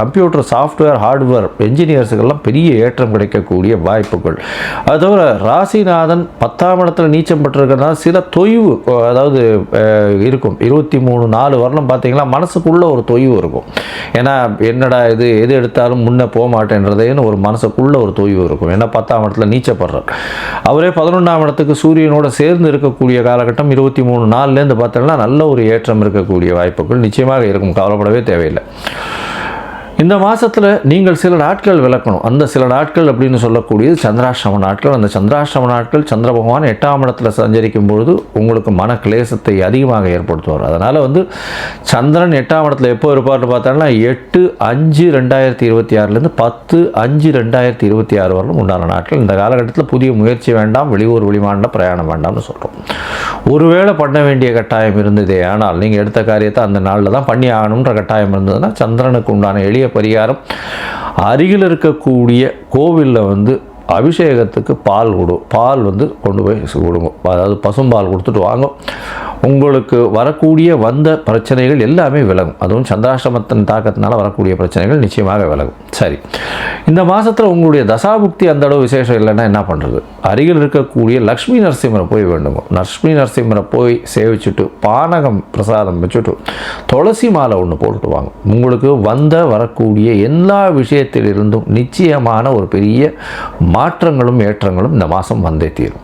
Computer software hardware என்ஜினியர்ஸுக்கெல்லாம் பெரிய ஏற்றம் கிடைக்கக்கூடிய வாய்ப்புகள். அது தவிர ராசிநாதன் 10ஆம் இடத்துல நீச்சம் பெற்றிருக்கிறதுனால சில தொய்வு அதாவது இருக்கும். 23-4 வருடம் பார்த்தீங்கன்னா மனசுக்குள்ளே ஒரு தொய்வு இருக்கும். ஏன்னா என்னடா இது எது எடுத்தாலும் முன்னே போக மாட்டேன்றதேன்னு ஒரு மனசுக்குள்ளே ஒரு தொய்வு இருக்கும். ஏன்னா 10ஆம் இடத்துல நீச்சப்படுறார். அவரே 11ஆம் இடத்துக்கு சூரியனோட சேர்ந்து இருக்கக்கூடிய காலகட்டம் 23-4லேருந்து பார்த்தோம்னா நல்ல ஒரு ஏற்றம் இருக்கக்கூடிய வாய்ப்புகள் நிச்சயமாக இருக்கும். கவலைப்படவே தேவையில்லை. இந்த மாதத்தில் நீங்கள் சில நாட்கள் விளக்கணும். அந்த சில நாட்கள் அப்படின்னு சொல்லக்கூடியது சந்திராஷ்டம நாட்கள். அந்த சந்திராஷ்டம நாட்கள் சந்திர பகவான் 8ஆம் இடத்துல சஞ்சரிக்கும் பொழுது உங்களுக்கு மன கிளேசத்தை அதிகமாக ஏற்படுத்துவார். அதனால் சந்திரன் 8ஆம் இடத்துல எப்போ இருப்பார்னு பார்த்தோம்னா 8/5/2026 10/5/2026 வரலும் உண்டான நாட்கள். இந்த காலகட்டத்தில் புதிய முயற்சி வேண்டாம், வெளியூர் வெளிமாநில பிரயாணம் வேண்டாம்னு சொல்கிறோம். ஒருவேளை பண்ண வேண்டிய கட்டாயம் இருந்ததே ஆனால் நீங்கள் எடுத்த காரியத்தை அந்த நாளில் தான் பண்ணி ஆகணுன்ற கட்டாயம் இருந்ததுன்னா சந்திரனுக்கு உண்டான எளிய பரிகாரம், அருகில் இருக்கக்கூடிய கோவிலில் அபிஷேகத்துக்கு பால் கொண்டு போய் கொடுங்க. அதாவது பசும்பால் கொடுத்துட்டு வாங்க. உங்களுக்கு வரக்கூடிய வந்த பிரச்சனைகள் எல்லாமே விலகும். அதுவும் சந்திராஷ்டமத்தின் தாக்கத்தினால வரக்கூடிய பிரச்சனைகள் நிச்சயமாக விலகும். சரி, இந்த மாதத்தில் உங்களுடைய தசாபுக்தி அந்த அளவு விசேஷம் இல்லைன்னா என்ன பண்ணுறது? அருகில் இருக்கக்கூடிய லக்ஷ்மி நரசிம்மரை போய் வேண்டுங்க. லக்ஷ்மி நரசிம்மரை போய் சேவிச்சுட்டு பானகம் பிரசாதம் வச்சுட்டு துளசி மாலை ஒன்று போட்டுட்டு வாங்க. உங்களுக்கு வரக்கூடிய எல்லா விஷயத்திலிருந்தும் நிச்சயமான ஒரு பெரிய மாற்றங்களும் ஏற்றங்களும் இந்த மாதம் வந்தே தீரும்.